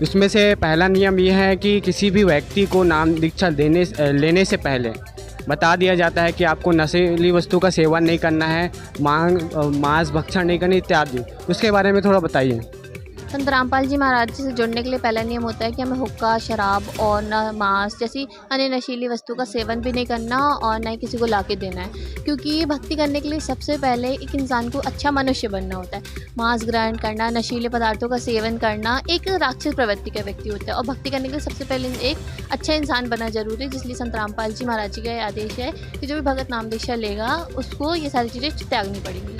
उसमें से पहला नियम ये है कि किसी भी व्यक्ति को नाम दीक्षा लेने से पहले बता दिया जाता है कि आपको नशीली वस्तु का सेवन नहीं करना है, मांस भक्षण नहीं करनी इत्यादि। उसके बारे में थोड़ा बताइए। संत रामपाल जी महाराज जी से जुड़ने के लिए पहला नियम होता है कि हमें हुक्का, शराब और न मांस जैसी अन्य नशीली वस्तु का सेवन भी नहीं करना और ना ही किसी को ला के देना है, क्योंकि भक्ति करने के लिए सबसे पहले एक इंसान को अच्छा मनुष्य बनना होता है। मांस ग्रहण करना, नशीले पदार्थों का सेवन करना एक राक्षस प्रवृत्ति का व्यक्ति होता है, और भक्ति करने के लिए सबसे पहले एक अच्छा इंसान बनना जरूरी है। इसलिए संत रामपाल जी महाराज जी का आदेश है कि जो भी भगत नाम दीक्षा लेगा उसको ये सारी चीज़ें त्यागनी पड़ेंगी।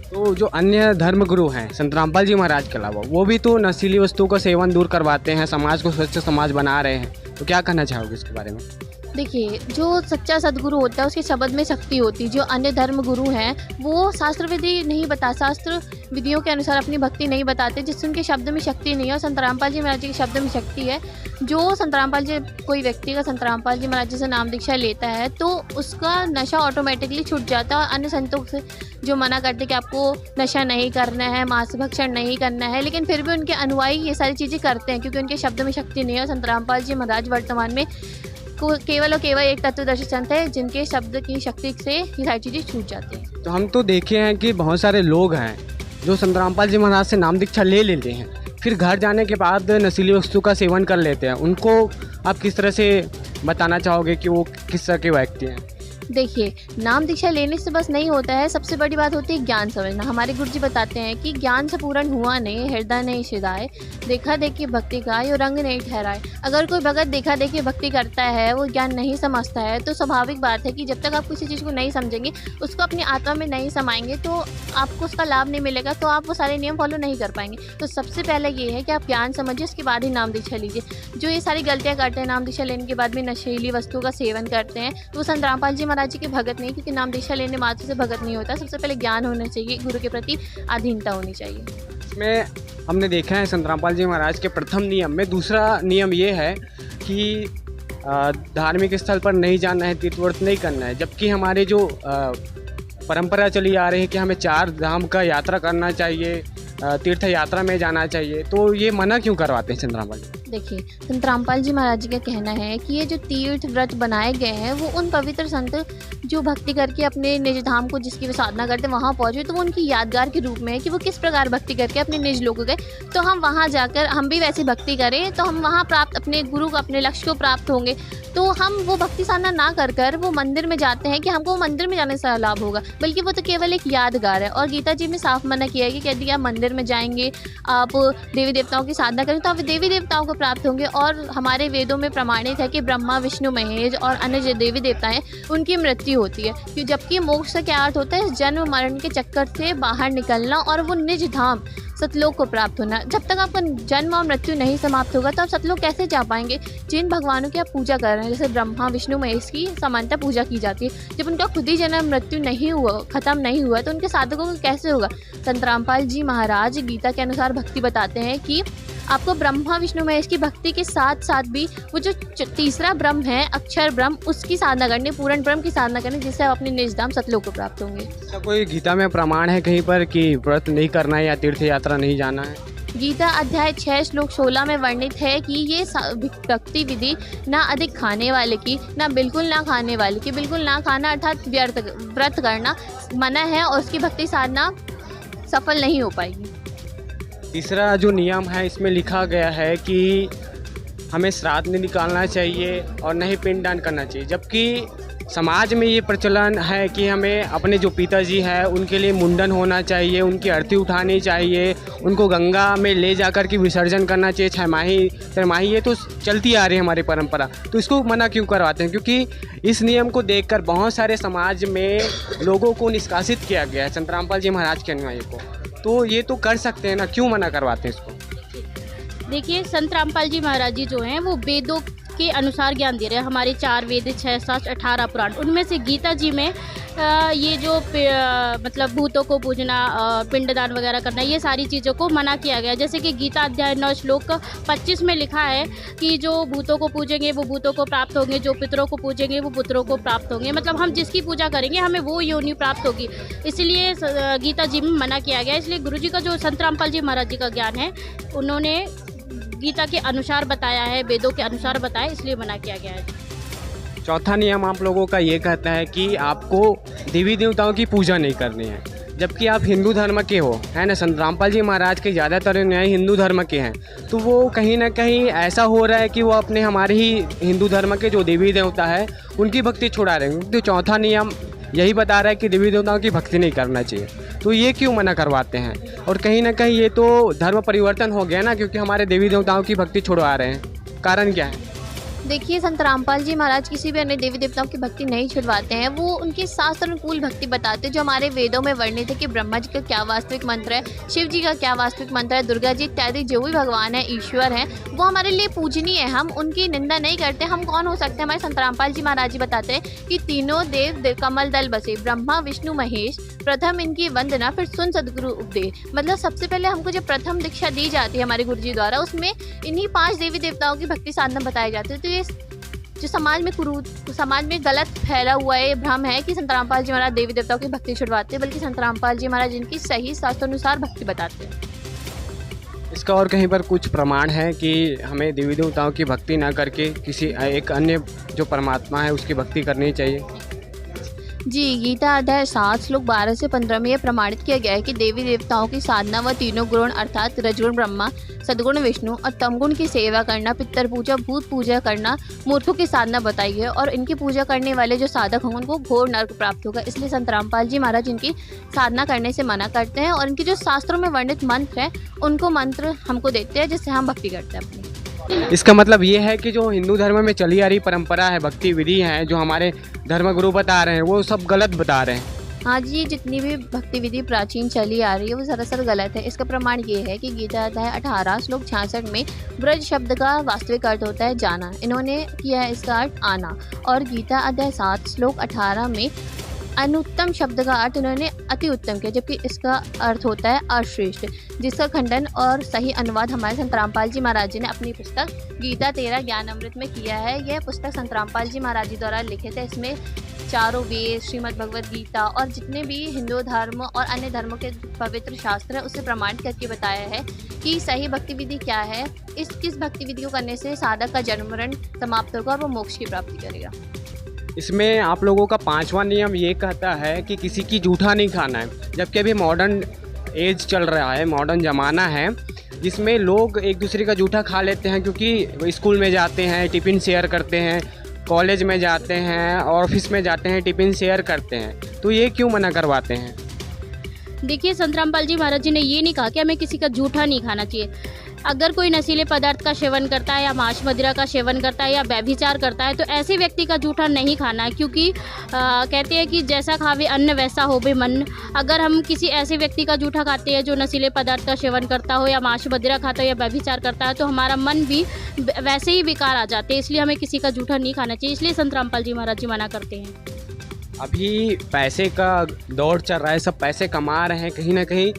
तो जो अन्य धर्मगुरु हैं संत रामपाल जी महाराज के अलावा, वो भी तो नशीली वस्तुओं का सेवन दूर करवाते हैं, समाज को स्वच्छ समाज बना रहे हैं, तो क्या कहना चाहोगे इसके बारे में? देखिए, जो सच्चा सद्गुरु होता है उसके शब्द में शक्ति होती है। जो अन्य धर्म गुरु हैं वो शास्त्र विधि नहीं बता, शास्त्र विधियों के अनुसार अपनी भक्ति नहीं बताते, जिससे उनके शब्द में शक्ति नहीं है। और संत रामपाल जी महाराज जी के शब्द में शक्ति है। जो संत रामपाल जी, कोई व्यक्ति का संत रामपाल जी महाराज जी से नाम दीक्षा लेता है तो उसका नशा ऑटोमेटिकली छूट जाता है। अन्य संतों से जो मना करते कि आपको नशा नहीं करना है, मांस भक्षण नहीं करना है, लेकिन फिर भी उनके अनुयायी ये सारी चीज़ें करते हैं क्योंकि उनके शब्द में शक्ति नहीं है। और संत रामपाल जी महाराज वर्तमान में केवल और केवल एक तत्वदर्शी संत है जिनके शब्द की शक्ति से ये सारी चीज़ें छूट जाती हैं। तो हम तो देखे हैं कि बहुत सारे लोग हैं जो संत रामपाल जी महाराज से नाम दीक्षा ले लेते हैं, फिर घर जाने के बाद नशीली वस्तु का सेवन कर लेते हैं। उनको आप किस तरह से बताना चाहोगे कि वो किस तरह के व्यक्ति हैं? देखिए, नाम दीक्षा लेने से बस नहीं होता है, सबसे बड़ी बात होती है ज्ञान समझना। हमारे गुरु जी बताते हैं कि ज्ञान से पूर्ण हुआ नहीं, हृदय नहीं सिधाए, देखा देखी भक्ति का यो रंग नहीं ठहराए। अगर कोई भगत देखा देखी भक्ति करता है, वो ज्ञान नहीं समझता है, तो स्वाभाविक बात है कि जब तक आप किसी चीज़ को नहीं समझेंगे, उसको अपनी आत्मा में नहीं समाएंगे, तो आपको उसका लाभ नहीं मिलेगा, तो आप वो सारे नियम फॉलो नहीं कर पाएंगे। तो सबसे पहले ये है कि आप ज्ञान समझिए, उसके बाद ही नाम दीक्षा लीजिए। जो ये सारी गलतियाँ करते हैं, नाम दीक्षा लेने के बाद भी नशीली वस्तु का सेवन करते हैं, तो संत रामपाल जी महाराज जी के भगत नहीं, क्योंकि नाम दीक्षा लेने मात्र से भगत नहीं होता। सबसे पहले ज्ञान होना चाहिए, गुरु के प्रति अधीनता होनी चाहिए। इसमें हमने देखा है संत रामपाल जी महाराज के प्रथम नियम में दूसरा नियम ये है कि धार्मिक स्थल पर नहीं जाना है, तीर्थव्रत नहीं करना है, जबकि हमारे जो परंपरा चली आ रही है कि हमें 4 धाम का यात्रा करना चाहिए, तीर्थ यात्रा में जाना चाहिए, तो ये मना क्यों करवाते हैं संत रामपाल जी? देखिए, संत रामपाल जी महाराज जी का कहना है कि ये जो तीर्थ व्रत बनाए गए हैं वो उन पवित्र संत जो भक्ति करके अपने निज धाम को जिसकी वे साधना करते वहाँ पहुँचे, तो वो उनकी यादगार के रूप में है कि वो किस प्रकार भक्ति करके अपने निज लोग गए। तो हम वहाँ जाकर हम भी वैसी भक्ति करें तो हम वहाँ प्राप्त अपने गुरु को, अपने लक्ष्य को प्राप्त होंगे। तो हम वो भक्ति साधना ना कर वो मंदिर में जाते हैं कि हमको वो मंदिर में जाने से लाभ होगा, बल्कि वो तो केवल एक यादगार है। और गीता जी में साफ मना किया है कि यदि आप मंदिर में जाएंगे, आप देवी देवताओं की साधना करें, तो आप देवी देवताओं को प्राप्त होंगे। और हमारे वेदों में प्रमाणित है कि ब्रह्मा, विष्णु, महेश और अन्य जो देवी देवता हैं उनकी मृत्यु होती है, कि जबकि मोक्ष का क्या अर्थ होता है? जन्म मरण के चक्कर से बाहर निकलना और वो निज धाम सतलोक को प्राप्त होना। जब तक आपका जन्म और मृत्यु नहीं समाप्त होगा तो आप सतलोक कैसे जा पाएंगे? जिन भगवानों की आप पूजा कर रहे हैं, जैसे ब्रह्मा, विष्णु, महेश की समानता पूजा की जाती है, जब उनका खुद ही जन्म मृत्यु नहीं हुआ, खत्म नहीं हुआ, तो उनके साधकों को कैसे होगा? संत रामपाल जी महाराज गीता के अनुसार भक्ति बताते हैं कि आपको ब्रह्मा, विष्णु, महेश की भक्ति के साथ साथ भी वो जो तीसरा ब्रह्म है, अक्षर ब्रह्म, उसकी साधना करनी, पूर्ण ब्रह्म की साधना करनी, जिससे आप अपने निज धाम सतलोक को प्राप्त होंगे। तो कोई गीता में प्रमाण है कहीं पर कि व्रत नहीं करना है या तीर्थ यात्रा नहीं जाना है? गीता अध्याय 6 श्लोक 16 में वर्णित है कि ये भक्ति विधि ना अधिक खाने वाले की, ना बिल्कुल ना खाने वाले की। बिल्कुल ना खाना अर्थात व्यर्थ व्रत करना मना है और उसकी भक्ति साधना सफल नहीं हो पाएगी। तीसरा जो नियम है इसमें लिखा गया है कि हमें श्राद्ध नहीं निकालना चाहिए और न ही पिंडदान करना चाहिए, जबकि समाज में ये प्रचलन है कि हमें अपने जो पिताजी हैं उनके लिए मुंडन होना चाहिए, उनकी अर्थी उठानी चाहिए, उनको गंगा में ले जाकर के विसर्जन करना चाहिए 6 माही 3 माही। ये तो चलती आ रही है हमारी परंपरा, तो इसको मना क्यों करवाते हैं? क्योंकि इस नियम को देखकर बहुत सारे समाज में लोगों को निष्कासित किया गया है संत रामपाल जी महाराज के अनुयायी को। तो ये तो कर सकते हैं ना, क्यों मना करवाते हैं इसको? देखिए, संत रामपाल जी महाराज जी जो हैं वो वेदों के अनुसार ज्ञान दे रहे हैं। हमारे 4 वेद, 6 शास्त्र, 18 पुराण, उनमें से गीता जी में ये जो मतलब भूतों को पूजना, पिंडदान वगैरह करना, ये सारी चीज़ों को मना किया गया। जैसे कि गीता अध्याय 9 श्लोक 25 में लिखा है कि जो भूतों को पूजेंगे वो भूतों को प्राप्त होंगे, जो पितरों को पूजेंगे वो पुत्रों को प्राप्त होंगे। मतलब हम जिसकी पूजा करेंगे हमें वो योनि प्राप्त होगी, इसलिए गीता जी में मना किया गया। इसलिए गुरु जी का जो संत रामपाल जी महाराज जी का ज्ञान है, उन्होंने गीता के अनुसार बताया है, वेदों के अनुसार बताया, इसलिए मना किया गया है। चौथा नियम आप लोगों का ये कहता है कि आपको देवी देवताओं की पूजा नहीं करनी है, जबकि आप हिंदू धर्म के हो, है ना। संत रामपाल जी महाराज के ज़्यादातर न्याय हिंदू धर्म के हैं, तो वो कहीं ना कहीं ऐसा हो रहा है कि वो अपने हमारे ही हिंदू धर्म के जो देवी देवता है उनकी भक्ति छुड़ा रहे हैं। तो चौथा नियम यही बता रहा है कि देवी देवताओं की भक्ति नहीं करना चाहिए, तो ये क्यों मना करवाते हैं? और कहीं ना कहीं ये तो धर्म परिवर्तन हो गया ना, क्योंकि हमारे देवी देवताओं की भक्ति छुड़वा रहे हैं। कारण क्या है? देखिए, संत रामपाल जी महाराज किसी भी अन्य देवी देवताओं की भक्ति नहीं छुड़वाते हैं। वो उनके शास्त्र अनुकूल भक्ति बताते हैं, जो हमारे वेदों में वर्णित है कि ब्रह्मा जी का क्या वास्तविक मंत्र है, शिव जी का क्या वास्तविक मंत्र है, दुर्गा जी इत्यादि जो भी भगवान है, ईश्वर हैं, वो हमारे लिए पूजनीय है। हम उनकी निंदा नहीं करते। हम कौन हो सकते हैं? हमारे संत रामपाल जी महाराज जी बताते हैं कि तीनों देव कमल दल बसे, ब्रह्मा विष्णु महेश, प्रथम इनकी वंदना, फिर सुन सदगुरु उपदेश। मतलब सबसे पहले हमको जब प्रथम दीक्षा दी जाती है हमारे गुरु जी द्वारा, उसमें इन्हीं 5 देवी देवताओं की भक्ति साधना बताए जाते हैं। तो ये जो समाज में गलत फैला हुआ है, भ्रम है कि संत रामपाल जी महाराज देवी देवताओं की भक्ति छुड़वाते हैं, बल्कि संत रामपाल जी महाराज इनकी सही शास्त्रानुसार भक्ति बताते हैं। इसका और कहीं पर कुछ प्रमाण है कि हमें देवी देवताओं की भक्ति ना करके किसी एक अन्य जो परमात्मा है उसकी भक्ति करनी चाहिए? जी, गीता अध्याय 7 श्लोक 12 से 15 में यह प्रमाणित किया गया है कि देवी देवताओं की साधना व तीनों गुण अर्थात रजगुण ब्रह्मा, सदगुण विष्णु और तमगुण की सेवा करना, पितर पूजा, भूत पूजा करना मूर्खों की साधना बताई है, और इनकी पूजा करने वाले जो साधक होंगे उनको घोर नरक प्राप्त होगा। इसलिए संत रामपाल जी महाराज इनकी साधना करने से मना करते हैं, और इनके जो शास्त्रों में वर्णित मंत्र हैं उनको मंत्र हमको देते हैं, जिससे हम भक्ति करते हैं अपनी। इसका मतलब ये है कि जो हिंदू धर्म में चली आ रही परंपरा है, भक्ति विधि है, जो हमारे धर्मगुरु बता रहे हैं, वो सब गलत बता रहे हैं। हाँ जी, जितनी भी भक्ति विधि प्राचीन चली आ रही है वो सरासर गलत है। इसका प्रमाण ये है कि गीता अध्याय 18 श्लोक 66 में ब्रज शब्द का वास्तविक अर्थ होता है जाना, इन्होंने किया है इसका अर्थ आना। और गीता अध्याय 7 श्लोक 18 में अनुत्तम शब्द का अर्थ इन्होंने अति उत्तम किया, जबकि इसका अर्थ होता है अश्रेष्ठ, जिसका खंडन और सही अनुवाद हमारे संत रामपाल जी महाराज जी ने अपनी पुस्तक गीता 13 ज्ञान अमृत में किया है। यह पुस्तक संत रामपाल जी महाराज जी द्वारा लिखित है। इसमें चारों वेद, श्रीमद् भगवद गीता और जितने भी हिंदू धर्म और अन्य धर्मों के पवित्र शास्त्र है उसे प्रमाणित करके बताया है कि सही भक्ति विधि क्या है, किस भक्ति विधि को करने से साधक का जन्म मरण समाप्त होगा और वो मोक्ष की प्राप्ति करेगा। इसमें आप लोगों का 5वां नियम ये कहता है कि किसी की जूठा नहीं खाना है, जबकि अभी मॉडर्न एज चल रहा है, मॉडर्न ज़माना है, जिसमें लोग एक दूसरे का जूठा खा लेते हैं, क्योंकि स्कूल में जाते हैं टिफ़िन शेयर करते हैं, कॉलेज में जाते हैं और ऑफिस में जाते हैं टिफ़िन शेयर करते हैं, तो ये क्यों मना करवाते हैं? देखिए, संत रामपाल जी महाराज जी ने ये नहीं कहा कि हमें किसी का जूठा नहीं खाना चाहिए। अगर कोई नशीले पदार्थ का सेवन करता है या मांस मदिरा का सेवन करता है या व्यभिचार करता है, तो ऐसे व्यक्ति का जूठा नहीं खाना है, क्योंकि कहते हैं कि जैसा खावे अन्न वैसा होवे मन। अगर हम किसी ऐसे व्यक्ति का जूठा खाते हैं जो नशीले पदार्थ का सेवन करता हो या मांस मदिरा खाता हो या व्यभिचार करता है, तो हमारा मन भी वैसे ही विकार आ जाते हैं। इसलिए हमें किसी का जूठा नहीं खाना चाहिए, इसलिए संत रामपाल जी महाराज जी मना करते हैं। अभी पैसे का दौर चल रहा है, सब पैसे कमा रहे हैं, कहीं ना कहीं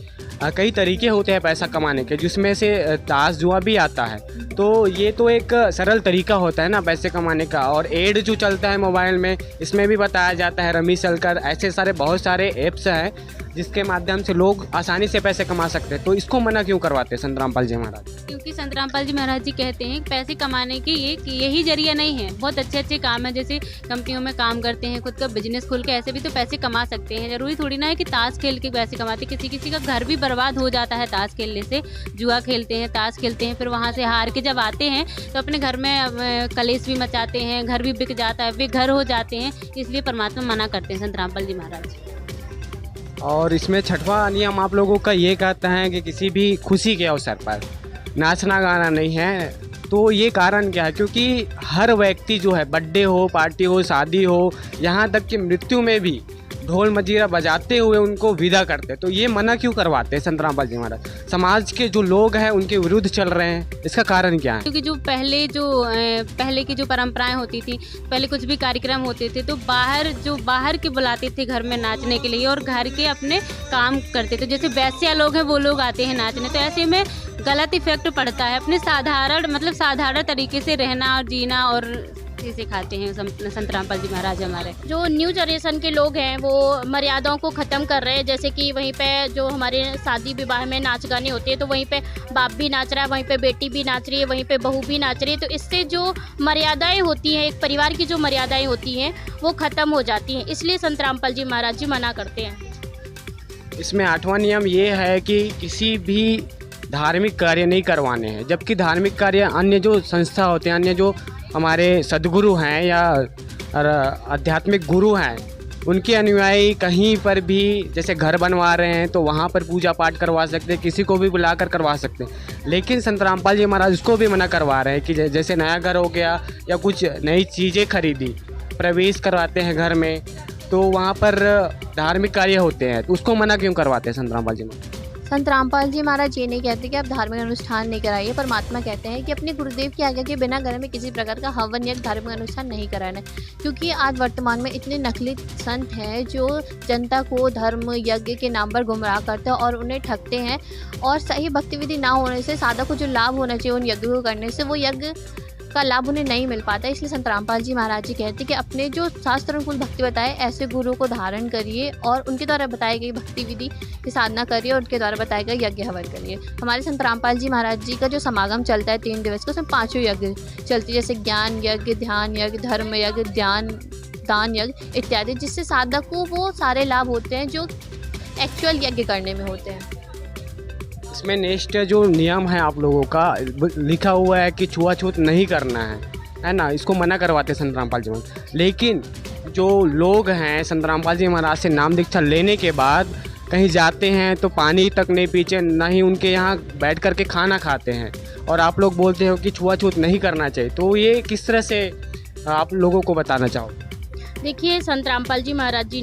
कई तरीके होते हैं पैसा कमाने के, जिसमें से ताश जुआ भी आता है। तो ये तो एक सरल तरीका होता है ना पैसे कमाने का। और एड जो चलता है मोबाइल में, इसमें भी बताया जाता है, रमी सलकर, ऐसे सारे बहुत सारे ऐप्स हैं जिसके माध्यम से लोग आसानी से पैसे कमा सकते हैं। तो इसको मना क्यों करवाते हैं संत रामपाल जी महाराज? क्योंकि संत रामपाल जी महाराज जी कहते हैं पैसे कमाने के यही जरिया नहीं है, बहुत अच्छे अच्छे काम है, जैसे कंपनियों में काम करते हैं, खुद का बिजनेस खोल के ऐसे भी तो पैसे कमा सकते हैं। जरूरी थोड़ी ना है कि ताश खेल के पैसे कमाते। किसी का घर भी बर्बाद हो जाता है ताश खेलने से। जुआ खेलते हैं, ताश खेलते हैं, फिर वहाँ से हार के जब आते हैं तो अपने घर में कलेश भी मचाते हैं, घर भी बिक जाता है, बेघर हो जाते हैं। इसलिए परमात्मा मना करते हैं संत रामपाल जी महाराज। और इसमें 6वां नियम आप लोगों का ये कहता है कि किसी भी खुशी के अवसर पर नाचना गाना नहीं है। तो ये कारण क्या है? क्योंकि हर व्यक्ति जो है, बर्थडे हो, पार्टी हो, शादी हो, यहाँ तक कि मृत्यु में भी ढोल मजीरा बजाते हुए उनको विदा करते। तो ये मना क्यों करवाते हैं संत रामपाल जी महाराज? समाज के जो लोग हैं उनके विरुद्ध चल रहे हैं, इसका कारण क्या है? क्योंकि जो पहले की जो परंपराएं होती थी, पहले कुछ भी कार्यक्रम होते थे तो बाहर के बुलाते थे घर में नाचने के लिए, और घर के अपने काम करते थे। जैसे वैश्या लोग हैं वो लोग आते हैं नाचने, तो ऐसे में गलत इफेक्ट पड़ता है। अपने साधारण तरीके से रहना और जीना और इसी से खाते हैं संत रामपाल जी महाराज हमारे। जो न्यू जनरेशन के लोग हैं वो मर्यादाओं को ख़त्म कर रहे हैं, जैसे कि वहीं पे जो हमारे शादी विवाह में नाच गाने होते हैं तो वहीं पे बाप भी नाच रहा है, वहीं पे बेटी भी नाच रही है, वहीं पे बहू भी नाच रही है। तो इससे जो मर्यादाएं होती हैं, एक परिवार की जो मर्यादाएं होती हैं वो ख़त्म हो जाती हैं, इसलिए संत रामपाल जी महाराज जी मना करते हैं। इसमें 8वां नियम ये है कि किसी भी धार्मिक कार्य नहीं करवाने हैं, जबकि धार्मिक कार्य अन्य जो संस्था होते हैं, अन्य जो हमारे सद्गुरु हैं या आध्यात्मिक गुरु हैं, उनके अनुयायी कहीं पर भी जैसे घर बनवा रहे हैं तो वहाँ पर पूजा पाठ करवा सकते हैं, किसी को भी बुलाकर करवा सकते हैं। लेकिन संत रामपाल जी महाराज उसको भी मना करवा रहे हैं कि जैसे नया घर हो गया या कुछ नई चीज़ें खरीदी, प्रवेश करवाते हैं घर में, तो वहाँ पर धार्मिक कार्य होते हैं, तो उसको मना क्यों करवाते हैं संत रामपाल जी महाराज? संत रामपाल जी महाराज ये नहीं कहते कि आप धार्मिक अनुष्ठान नहीं कराइए। परमात्मा कहते हैं कि अपने गुरुदेव की आज्ञा के बिना घर में किसी प्रकार का हवन यज्ञ धार्मिक अनुष्ठान नहीं कराना है। क्योंकि आज वर्तमान में इतने नकली संत हैं जो जनता को धर्म यज्ञ के नाम पर गुमराह करते हैं और उन्हें ठगते हैं, और सही भक्ति विधि ना होने से साधक को जो लाभ होना चाहिए उन यज्ञ को करने से वो यज्ञ का लाभ उन्हें नहीं मिल पाता। इसलिए संत रामपाल जी महाराज जी कहते हैं कि अपने जो शास्त्र अनुकूल भक्ति बताए ऐसे गुरु को धारण करिए और उनके द्वारा बताई गई भक्ति विधि की साधना करिए और उनके द्वारा बताए गए यज्ञ हवन करिए। हमारे संत रामपाल जी महाराज जी का जो समागम चलता है 3 दिवस का, उसमें 5 यज्ञ चलती है, जैसे ज्ञान यज्ञ, ध्यान यज्ञ, धर्म यज्ञ, ध्यान दान यज्ञ इत्यादि, जिससे साधक को वो सारे लाभ होते हैं जो एक्चुअल यज्ञ करने में होते हैं। इसमें नेक्स्ट जो नियम है आप लोगों का लिखा हुआ है कि छुआछूत नहीं करना है ना, इसको मना करवाते हैं संत रामपाल जी महाराज। लेकिन जो लोग हैं संत रामपाल जी महाराज से नाम दीक्षा लेने के बाद कहीं जाते हैं तो पानी तक नहीं पीते, ना ही उनके यहाँ बैठ कर के खाना खाते हैं, और आप लोग बोलते हो कि छुआछूत नहीं करना चाहिए, तो ये किस तरह से आप लोगों को बताना चाहो? देखिए, संत रामपाल जी महाराज जी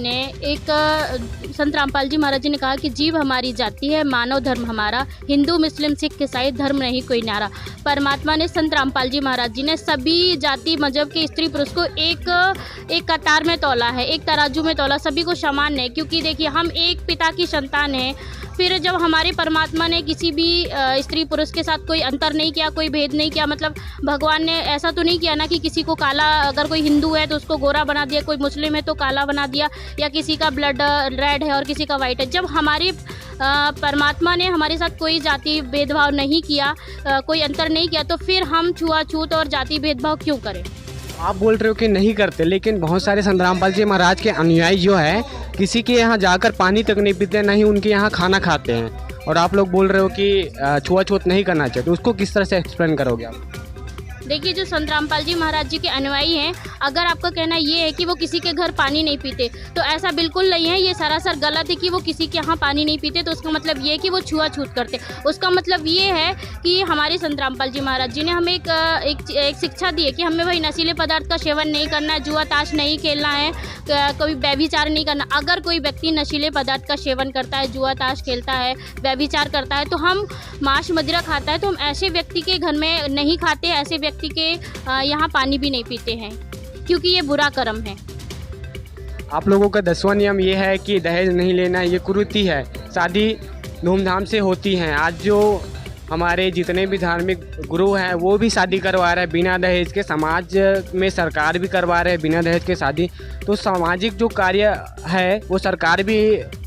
ने कहा कि जीव हमारी जाति है, मानव धर्म हमारा, हिंदू मुस्लिम सिख ईसाई धर्म नहीं कोई न्यारा। परमात्मा ने संत रामपाल जी महाराज जी ने सभी जाति मजहब के स्त्री पुरुष को एक कतार में तौला है, एक तराजू में तौला, सभी को समान है। क्योंकि देखिए, हम एक पिता की संतान हैं। फिर जब हमारे परमात्मा ने किसी भी स्त्री पुरुष के साथ कोई अंतर नहीं किया, कोई भेद नहीं किया, मतलब भगवान ने ऐसा तो नहीं किया ना कि किसी को काला, अगर कोई हिंदू है तो उसको गोरा बना दिया, कोई मुस्लिम है तो काला बना दिया, या किसी का ब्लड रेड है और किसी का वाइट है। जब हमारे परमात्मा ने हमारे साथ कोई जाति भेदभाव नहीं किया, कोई अंतर नहीं किया, तो फिर हम छुआछूत और जाति भेदभाव क्यों करें? आप बोल रहे हो कि नहीं करते, लेकिन बहुत सारे संत रामपाल जी महाराज के अनुयायी जो है किसी के यहाँ जाकर पानी तक नहीं पीते, ना ही उनके यहाँ खाना खाते हैं, और आप लोग बोल रहे हो कि छुआछूत नहीं करना चाहिए, तो उसको किस तरह से एक्सप्लेन करोगे आप? देखिए, जो संत रामपाल जी महाराज जी के अनुयायी हैं, अगर आपका कहना ये है कि वो किसी के घर पानी नहीं पीते, तो ऐसा बिल्कुल नहीं है। ये सरासर गलत है कि वो किसी के यहाँ पानी नहीं पीते, तो उसका मतलब ये है कि वो छुआछूत करते। उसका मतलब ये है कि हमारे संत रामपाल जी महाराज जी ने हमें एक शिक्षा दी है कि हमें भाई नशीले पदार्थ का सेवन नहीं करना है, जुआ ताश नहीं खेलना है, कोई व्यभिचार नहीं करना। अगर कोई व्यक्ति नशीले पदार्थ का सेवन करता है, जुआ ताश खेलता है, व्यभिचार करता है, तो हम मांस मदिरा खाता है, तो हम ऐसे व्यक्ति के घर में नहीं खाते, ऐसे व्यक्ति के यहाँ पानी भी नहीं पीते हैं, क्योंकि ये बुरा कर्म है। आप लोगों का 10वां नियम ये है कि दहेज नहीं लेना, ये कुरीति है। शादी धूमधाम से होती हैं। आज जो हमारे जितने भी धार्मिक गुरु हैं वो भी शादी करवा रहे हैं बिना दहेज के, समाज में सरकार भी करवा रहे हैं बिना दहेज के शादी। तो सामाजिक जो कार्य है वो सरकार भी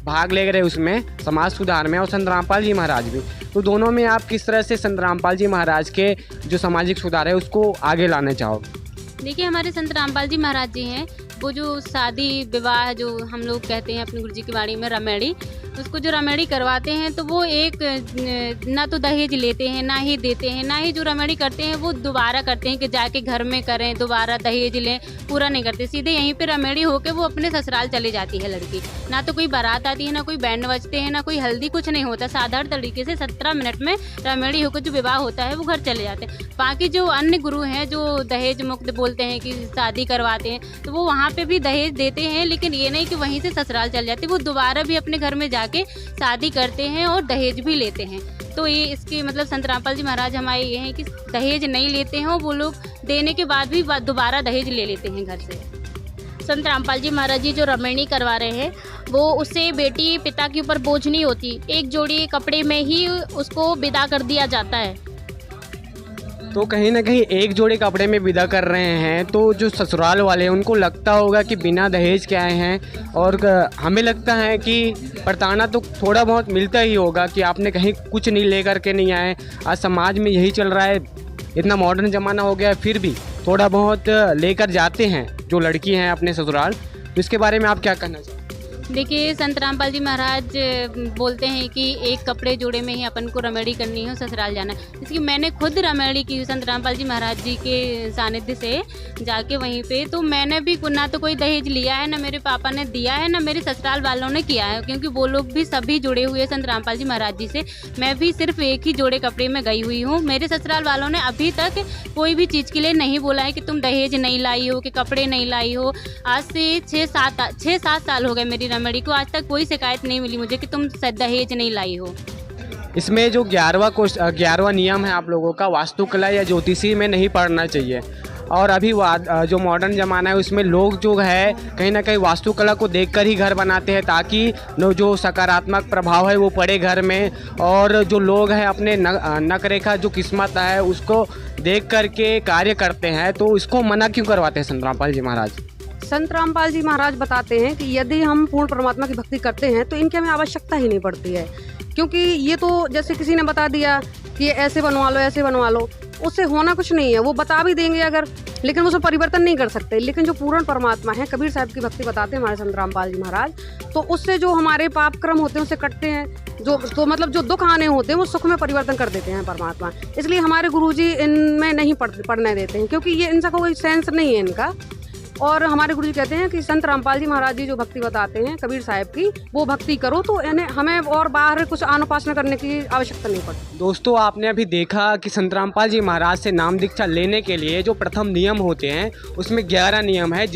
भाग ले रहे उसमें, समाज सुधार में, और संत रामपाल जी महाराज भी। तो दोनों में आप किस तरह से संत रामपाल जी महाराज के जो सामाजिक सुधार है उसको आगे लाना चाहोगे? देखिए, हमारे संत रामपाल जी महाराज जी हैं, वो जो शादी विवाह जो हम लोग कहते हैं अपने गुरुजी की वाणी में रमेड़ी, उसको जो रमेड़ी करवाते हैं तो वो एक ना तो दहेज लेते हैं, ना ही देते हैं, ना ही जो रमेड़ी करते हैं वो दोबारा करते हैं कि जाके घर में करें, दोबारा दहेज लें, पूरा नहीं करते। सीधे यहीं पे रमेड़ी होके वो अपने ससुराल चली जाती है लड़की। ना तो कोई बारात आती है, ना कोई बैंड बजते हैं, ना कोई हल्दी, कुछ नहीं होता। साधारण तरीके से 17 मिनट में रमेड़ी होकर जो विवाह होता है वो घर चले जाते हैं। बाकी जो अन्य गुरु हैं जो दहेज मुक्त बोलते हैं कि शादी करवाते हैं, तो वो वहाँ पे भी दहेज देते हैं, लेकिन ये नहीं कि वहीं से ससुराल चल जाते, वो दोबारा भी अपने घर में जाके शादी करते हैं और दहेज भी लेते हैं। तो ये इसके मतलब संत रामपाल जी महाराज हमारे ये हैं कि दहेज नहीं लेते हैं, और वो लोग देने के बाद भी दोबारा दहेज ले लेते हैं घर से। संत रामपाल जी महाराज जी जो रमेणी करवा रहे हैं, वो उससे बेटी पिता के ऊपर बोझ नहीं होती, एक जोड़ी कपड़े में ही उसको विदा कर दिया जाता है। तो कहीं ना कहीं एक जोड़े कपड़े में विदा कर रहे हैं, तो जो ससुराल वाले हैं उनको लगता होगा कि बिना दहेज के आए हैं, और हमें लगता है कि प्रताड़ना तो थोड़ा बहुत मिलता ही होगा कि आपने कहीं कुछ नहीं ले करके नहीं आए। आज समाज में यही चल रहा है, इतना मॉडर्न ज़माना हो गया है, फिर भी थोड़ा बहुत लेकर जाते हैं जो लड़की हैं अपने ससुराल। तो इसके बारे में आप क्या कहना चाहेंगे? देखिए, संत रामपाल जी महाराज बोलते हैं कि एक कपड़े जोड़े में ही अपन को रमेड़ी करनी हो, ससुराल जाना। इसकी मैंने खुद रमेड़ी की संत रामपाल जी महाराज जी के सानिध्य से जाके वहीं पे। तो मैंने भी ना तो कोई दहेज लिया है, ना मेरे पापा ने दिया है, ना मेरे ससुराल वालों ने किया है, क्योंकि वो लोग भी सभी जुड़े हुए संत रामपाल जी महाराज जी से। मैं भी सिर्फ एक ही जोड़े कपड़े में गई हुई हूँ। मेरे ससुराल वालों ने अभी तक कोई भी चीज़ के लिए नहीं बोला है कि तुम दहेज नहीं लाई हो, कि कपड़े नहीं लाई हो। आज से 6-7 साल हो गए मेरी रमेड़ी को, आज तक कोई शिकायत नहीं मिली मुझे कि तुम दहेज नहीं लाई हो। इसमें जो 11वां नियम है आप लोगों का, वास्तुकला या ज्योतिषी में नहीं पढ़ना चाहिए। और अभी जो मॉडर्न ज़माना है उसमें लोग जो है कहीं ना कहीं वास्तुकला को देखकर ही घर बनाते हैं, ताकि जो सकारात्मक प्रभाव है वो पड़े घर में। और जो लोग हैं अपने नक रेखा जो किस्मत है उसको देख करके कार्य करते हैं, तो इसको मना क्यों करवाते हैं संत रामपाल जी महाराज? संत रामपाल जी महाराज बताते हैं कि यदि हम पूर्ण परमात्मा की भक्ति करते हैं तो इनकी हमें आवश्यकता ही नहीं पड़ती है, क्योंकि ये तो जैसे किसी ने बता दिया कि ऐसे बनवा लो, ऐसे बनवा लो, उससे होना कुछ नहीं है। वो बता भी देंगे अगर, लेकिन उसमें परिवर्तन नहीं कर सकते। लेकिन जो पूर्ण परमात्मा है, कबीर साहब की भक्ति बताते हैं हमारे संत रामपाल जी महाराज, तो उससे जो हमारे पाप कर्म होते हैं उससे कटते हैं, जो मतलब जो दुख आने होते हैं वो सुख में परिवर्तन कर देते हैं परमात्मा। इसलिए हमारे गुरुजी इनमें नहीं पढ़ने देते हैं, क्योंकि ये इनका कोई सेंस नहीं है इनका। और हमारे गुरुजी कहते हैं कि संत रामपाल जी महाराज जी जो भक्ति बताते हैं कबीर साहब की, वो भक्ति करो तो हमें और बाहर कुछ आनोपासना करने की आवश्यकता नहीं पड़ती। दोस्तों, आपने अभी देखा कि संत रामपाल जी महाराज से नाम दीक्षा लेने के लिए जो प्रथम नियम होते हैं उसमें 11 नियम है।